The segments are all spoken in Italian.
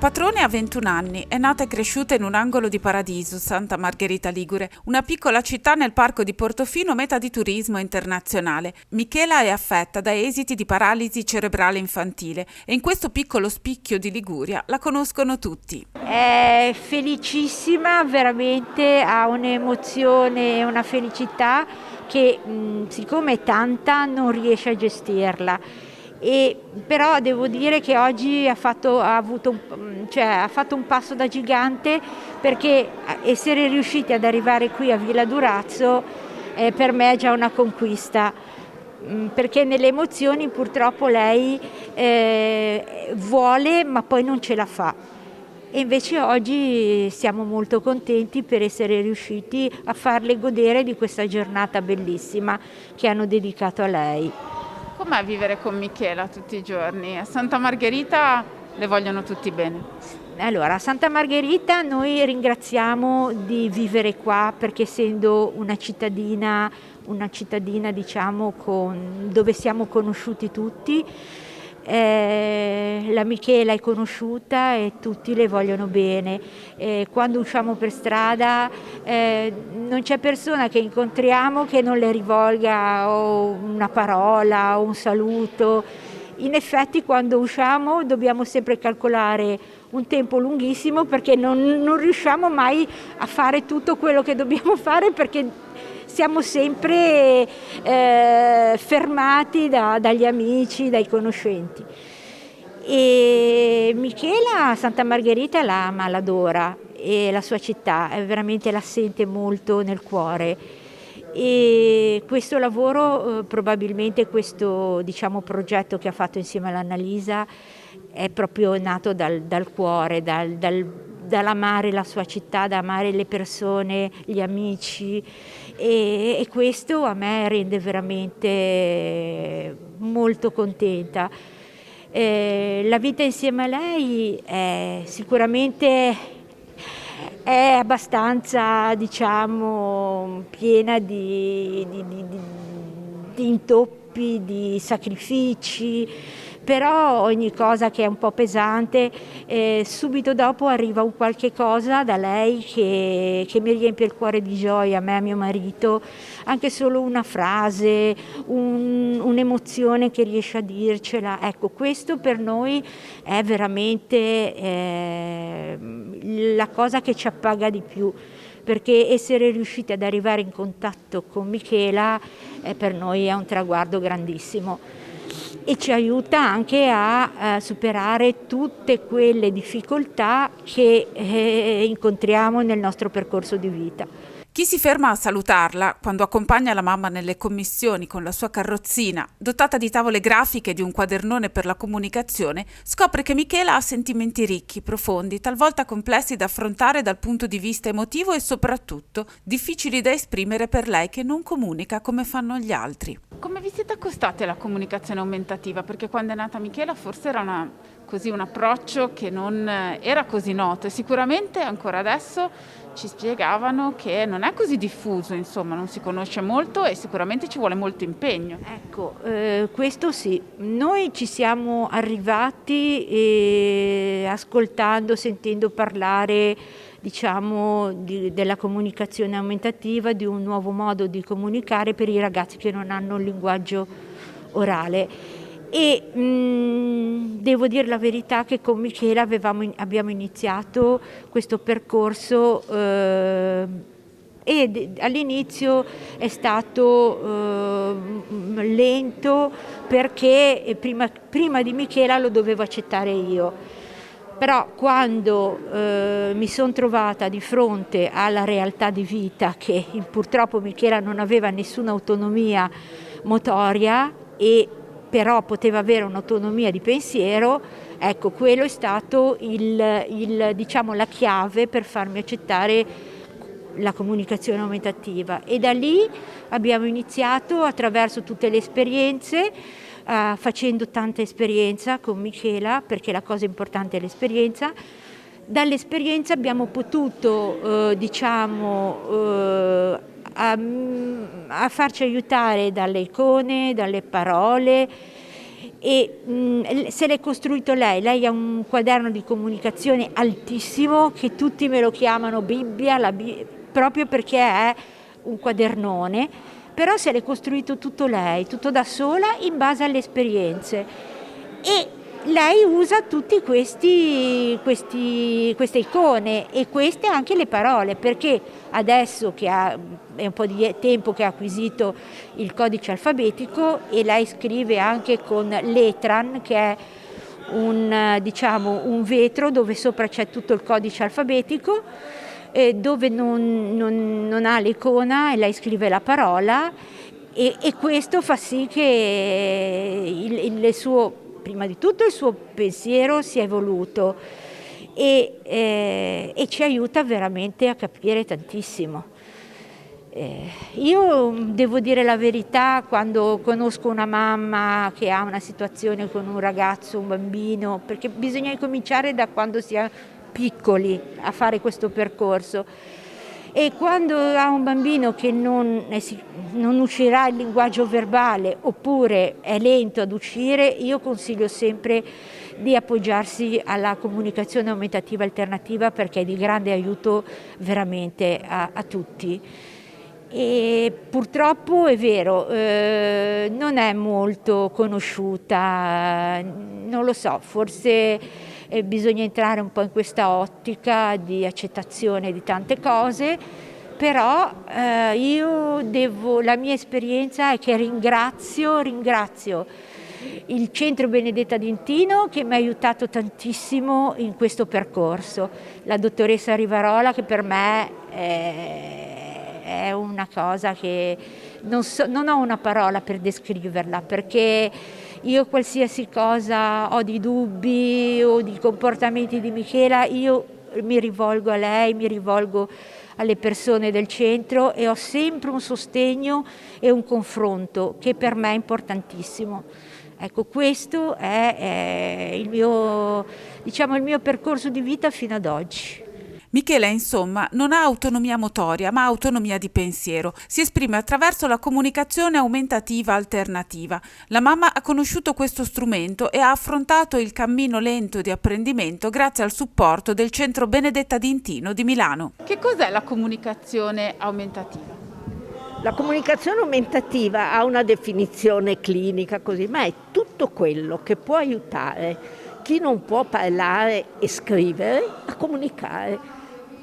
Patrone ha 21 anni, è nata e cresciuta in un angolo di Paradiso, Santa Margherita Ligure, una piccola città nel parco di Portofino meta di turismo internazionale. Michela è affetta da esiti di paralisi cerebrale infantile e in questo piccolo spicchio di Liguria la conoscono tutti. È felicissima, veramente ha un'emozione e una felicità che siccome è tanta non riesce a gestirla. Però devo dire che oggi ha fatto un passo da gigante, perché essere riusciti ad arrivare qui a Villa Durazzo per me è già una conquista, perché nelle emozioni purtroppo lei vuole ma poi non ce la fa. E invece oggi siamo molto contenti per essere riusciti a farle godere di questa giornata bellissima che hanno dedicato a lei. Com'è vivere con Michela tutti i giorni? A Santa Margherita le vogliono tutti bene. Allora, a Santa Margherita noi ringraziamo di vivere qua, perché essendo una cittadina diciamo dove siamo conosciuti tutti, la Michela è conosciuta e tutti le vogliono bene. Quando usciamo per strada non c'è persona che incontriamo che non le rivolga o una parola o un saluto. In effetti quando usciamo dobbiamo sempre calcolare un tempo lunghissimo, perché non riusciamo mai a fare tutto quello che dobbiamo fare, perché siamo sempre fermati dagli amici, dai conoscenti. E Michela Santa Margherita la ama, l'adora, e la sua città veramente la sente molto nel cuore. E questo lavoro, probabilmente questo progetto che ha fatto insieme all'Annalisa, è proprio nato dal cuore, dall'amare la sua città, da amare le persone, gli amici, e questo a me rende veramente molto contenta. La vita insieme a lei è sicuramente abbastanza, piena di intoppi, di sacrifici, però ogni cosa che è un po' pesante, subito dopo arriva un qualche cosa da lei che mi riempie il cuore di gioia, a me e a mio marito, anche solo una frase, un'emozione che riesce a dircela. Ecco, questo per noi è veramente la cosa che ci appaga di più, perché essere riusciti ad arrivare in contatto con Michela per noi è un traguardo grandissimo e ci aiuta anche a superare tutte quelle difficoltà che incontriamo nel nostro percorso di vita. Chi si ferma a salutarla quando accompagna la mamma nelle commissioni con la sua carrozzina, dotata di tavole grafiche e di un quadernone per la comunicazione, scopre che Michela ha sentimenti ricchi, profondi, talvolta complessi da affrontare dal punto di vista emotivo e soprattutto difficili da esprimere per lei che non comunica come fanno gli altri. Come vi siete accostati alla comunicazione aumentativa? Perché quando è nata Michela forse era un approccio che non era così noto e sicuramente ancora adesso ci spiegavano che non è così diffuso, insomma, non si conosce molto e sicuramente ci vuole molto impegno. Ecco, questo sì, noi ci siamo arrivati ascoltando, sentendo parlare della comunicazione aumentativa, di un nuovo modo di comunicare per i ragazzi che non hanno un linguaggio orale. E devo dire la verità che con Michela abbiamo iniziato questo percorso e all'inizio è stato lento, perché prima di Michela lo dovevo accettare io. Però quando mi sono trovata di fronte alla realtà di vita che purtroppo Michela non aveva nessuna autonomia motoria e però poteva avere un'autonomia di pensiero, ecco, quello è stato la chiave per farmi accettare la comunicazione aumentativa. E da lì abbiamo iniziato attraverso tutte le esperienze, facendo tanta esperienza con Michela, perché la cosa importante è l'esperienza. Dall'esperienza abbiamo potuto a farci aiutare dalle icone, dalle parole, e se l'è costruito lei ha un quaderno di comunicazione altissimo che tutti me lo chiamano Bibbia, proprio perché è un quadernone, però se l'è costruito tutto lei, tutto da sola in base alle esperienze, e lei usa tutti queste icone e queste anche le parole, perché adesso che è un po' di tempo che ha acquisito il codice alfabetico, e lei scrive anche con Letran, che è un vetro dove sopra c'è tutto il codice alfabetico, dove non ha l'icona, e lei scrive la parola, e questo fa sì che prima di tutto il suo pensiero si è evoluto e ci aiuta veramente a capire tantissimo. Io devo dire la verità, quando conosco una mamma che ha una situazione con un ragazzo, un bambino, perché bisogna cominciare da quando si è piccoli a fare questo percorso, e quando ha un bambino che non uscirà il linguaggio verbale oppure è lento ad uscire, io consiglio sempre di appoggiarsi alla comunicazione aumentativa alternativa, perché è di grande aiuto veramente a tutti. E purtroppo è vero, non è molto conosciuta, non lo so, forse bisogna entrare un po' in questa ottica di accettazione di tante cose, però la mia esperienza è che ringrazio il Centro Benedetta d'Intino, che mi ha aiutato tantissimo in questo percorso, la dottoressa Rivarola, che per me è una cosa che non ho una parola per descriverla, perché io qualsiasi cosa ho di dubbi o di comportamenti di Michela, io mi rivolgo a lei, mi rivolgo alle persone del centro, e ho sempre un sostegno e un confronto che per me è importantissimo. Ecco, questo è il mio percorso di vita fino ad oggi. Michela, insomma, non ha autonomia motoria, ma autonomia di pensiero. Si esprime attraverso la comunicazione aumentativa alternativa. La mamma ha conosciuto questo strumento e ha affrontato il cammino lento di apprendimento grazie al supporto del Centro Benedetta d'Intino di Milano. Che cos'è la comunicazione aumentativa? La comunicazione aumentativa ha una definizione clinica così, ma è tutto quello che può aiutare chi non può parlare e scrivere a comunicare.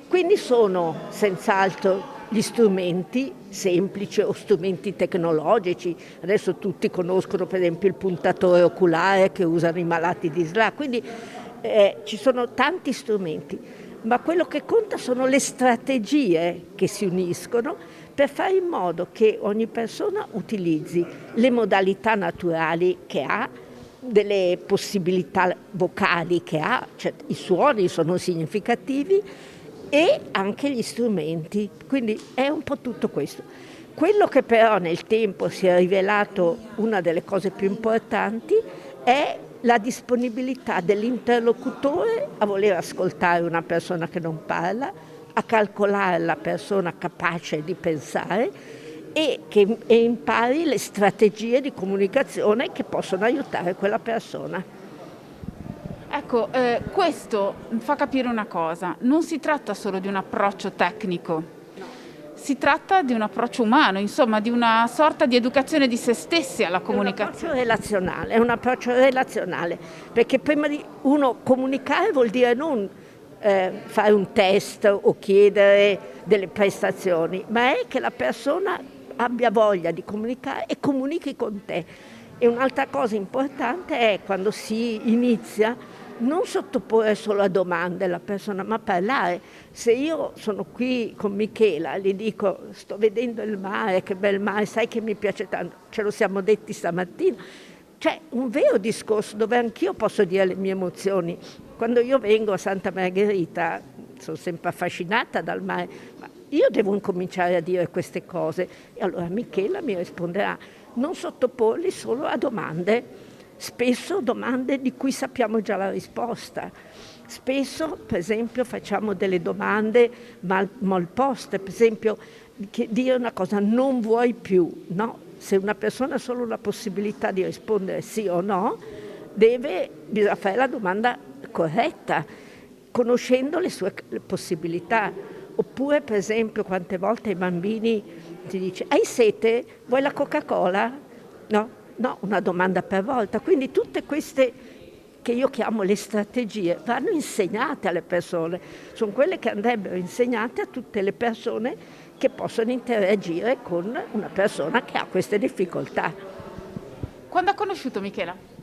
Quindi sono senz'altro gli strumenti semplici o strumenti tecnologici. Adesso tutti conoscono per esempio il puntatore oculare che usano i malati di SLA, quindi ci sono tanti strumenti, ma quello che conta sono le strategie che si uniscono per fare in modo che ogni persona utilizzi le modalità naturali che ha, delle possibilità vocali che ha, cioè i suoni sono significativi, e anche gli strumenti, quindi è un po' tutto questo. Quello che però nel tempo si è rivelato una delle cose più importanti è la disponibilità dell'interlocutore a voler ascoltare una persona che non parla, a calcolare la persona capace di pensare e che impari le strategie di comunicazione che possono aiutare quella persona. Ecco, questo fa capire una cosa: non si tratta solo di un approccio tecnico, si tratta di un approccio umano, insomma di una sorta di educazione di se stessi alla comunicazione. È un approccio relazionale, perché prima di uno comunicare vuol dire non fare un test o chiedere delle prestazioni, ma è che la persona abbia voglia di comunicare e comunichi con te. E un'altra cosa importante è, quando si inizia, non sottoporre solo a domande la persona, ma parlare. Se io sono qui con Michela, gli dico: sto vedendo il mare, che bel mare, sai che mi piace tanto, ce lo siamo detti stamattina. C'è un vero discorso dove anch'io posso dire le mie emozioni. Quando io vengo a Santa Margherita sono sempre affascinata dal mare, ma io devo incominciare a dire queste cose. E allora Michela mi risponderà: non sottoporli solo a domande, spesso domande di cui sappiamo già la risposta. Spesso, per esempio, facciamo delle domande mal poste, per esempio dire una cosa: non vuoi più, no? Se una persona ha solo la possibilità di rispondere sì o no, bisogna fare la domanda corretta, conoscendo le sue possibilità. Oppure, per esempio, quante volte ai bambini ti dice: hai sete? Vuoi la Coca-Cola? No, una domanda per volta. Quindi tutte queste, che io chiamo le strategie, vanno insegnate alle persone. Sono quelle che andrebbero insegnate a tutte le persone che possono interagire con una persona che ha queste difficoltà. Quando ha conosciuto Michela?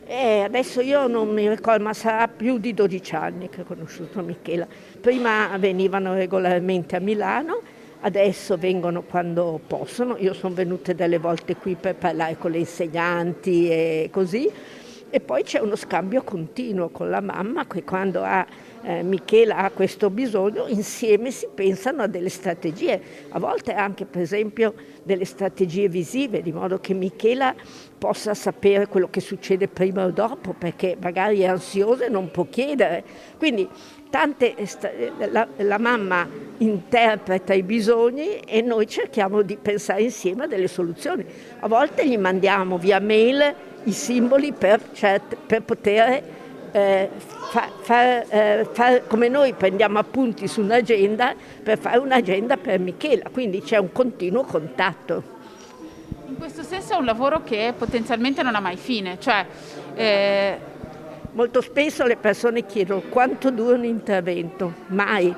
Adesso io non mi ricordo, ma sarà più di 12 anni che ho conosciuto Michela. Prima venivano regolarmente a Milano, adesso vengono quando possono. Io sono venuta delle volte qui per parlare con le insegnanti e così. E poi c'è uno scambio continuo con la mamma, che quando Michela ha questo bisogno, insieme si pensano a delle strategie, a volte anche per esempio delle strategie visive, di modo che Michela possa sapere quello che succede prima o dopo, perché magari è ansiosa e non può chiedere. Quindi la mamma interpreta i bisogni e noi cerchiamo di pensare insieme a delle soluzioni. A volte gli mandiamo via mail i simboli per poter fare come noi prendiamo appunti su un'agenda, per fare un'agenda per Michela, quindi c'è un continuo contatto. In questo senso è un lavoro che potenzialmente non ha mai fine, cioè molto spesso le persone chiedono quanto dura un intervento, mai.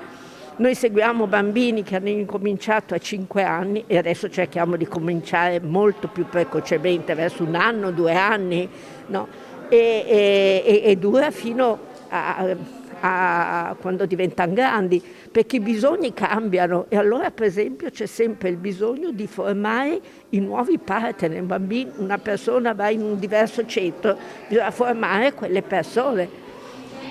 Noi seguiamo bambini che hanno incominciato a 5 anni e adesso cerchiamo di cominciare molto più precocemente, verso 1 anno, 2 anni, no? E dura fino a quando diventano grandi, perché i bisogni cambiano e allora per esempio c'è sempre il bisogno di formare i nuovi partner. Una persona va in un diverso centro, bisogna formare quelle persone.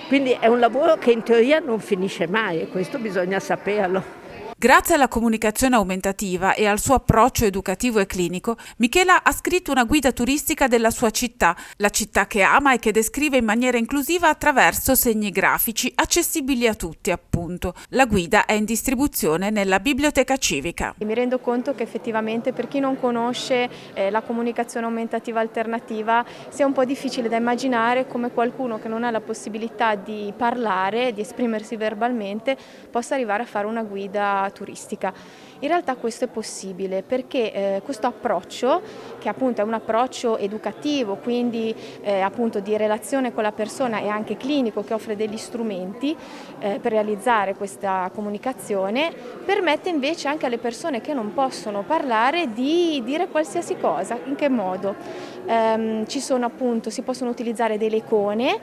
Quindi è un lavoro che in teoria non finisce mai e questo bisogna saperlo. Grazie alla comunicazione aumentativa e al suo approccio educativo e clinico, Michela ha scritto una guida turistica della sua città, la città che ama e che descrive in maniera inclusiva attraverso segni grafici accessibili a tutti, appunto. La guida è in distribuzione nella biblioteca civica. Mi rendo conto che effettivamente per chi non conosce la comunicazione aumentativa alternativa sia un po' difficile da immaginare come qualcuno che non ha la possibilità di parlare, di esprimersi verbalmente, possa arrivare a fare una guida turistica. In realtà questo è possibile perché questo approccio, che appunto è un approccio educativo, quindi appunto di relazione con la persona e anche clinico, che offre degli strumenti per realizzare questa comunicazione, permette invece anche alle persone che non possono parlare di dire qualsiasi cosa. In che modo? Si possono utilizzare delle icone,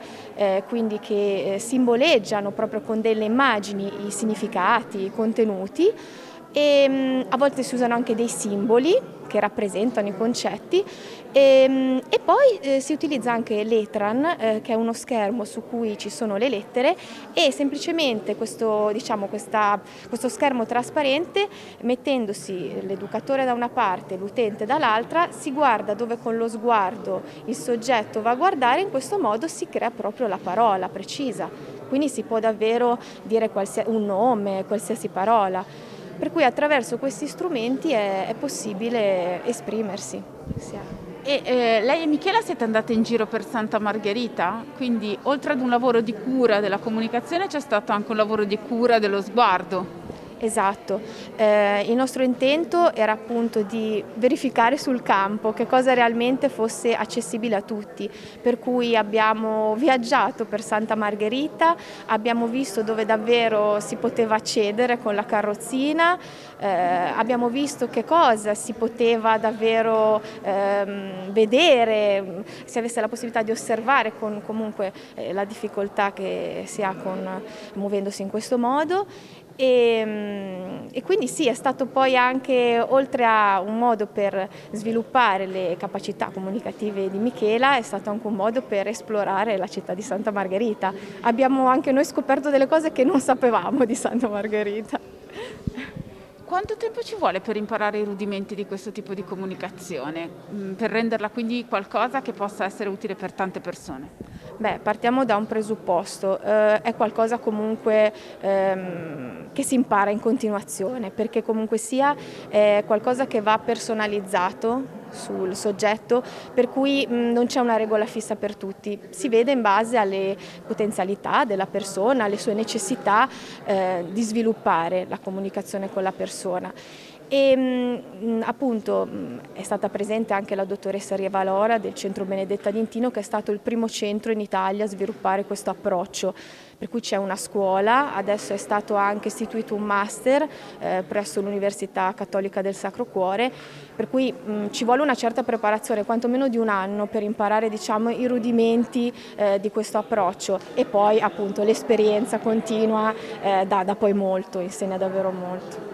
quindi che simboleggiano proprio con delle immagini i significati, i contenuti. E a volte si usano anche dei simboli che rappresentano i concetti e poi si utilizza anche l'Etran, che è uno schermo su cui ci sono le lettere, e semplicemente questo schermo trasparente, mettendosi l'educatore da una parte e l'utente dall'altra, si guarda dove con lo sguardo il soggetto va a guardare. In questo modo si crea proprio la parola precisa, quindi si può davvero dire un nome, qualsiasi parola. Per cui attraverso questi strumenti è possibile esprimersi. Lei e Michela siete andate in giro per Santa Margherita, quindi oltre ad un lavoro di cura della comunicazione c'è stato anche un lavoro di cura dello sguardo. Esatto, il nostro intento era appunto di verificare sul campo che cosa realmente fosse accessibile a tutti, per cui abbiamo viaggiato per Santa Margherita, abbiamo visto dove davvero si poteva accedere con la carrozzina, abbiamo visto che cosa si poteva davvero vedere, si avesse la possibilità di osservare con comunque la difficoltà che si ha muovendosi in questo modo. E quindi sì, è stato poi anche, oltre a un modo per sviluppare le capacità comunicative di Michela, è stato anche un modo per esplorare la città di Santa Margherita. Abbiamo anche noi scoperto delle cose che non sapevamo di Santa Margherita. Quanto tempo ci vuole per imparare i rudimenti di questo tipo di comunicazione, per renderla quindi qualcosa che possa essere utile per tante persone? Beh, partiamo da un presupposto, è qualcosa comunque che si impara in continuazione, perché comunque sia è qualcosa che va personalizzato sul soggetto, per cui non c'è una regola fissa per tutti, si vede in base alle potenzialità della persona, alle sue necessità di sviluppare la comunicazione con la persona. E appunto è stata presente anche la dottoressa Rieva Lora del Centro Benedetta Dintino, che è stato il primo centro in Italia a sviluppare questo approccio, per cui c'è una scuola, adesso è stato anche istituito un master presso l'Università Cattolica del Sacro Cuore, per cui ci vuole una certa preparazione, quantomeno di un anno, per imparare, diciamo, i rudimenti di questo approccio, e poi appunto l'esperienza continua dà poi molto, insegna davvero molto.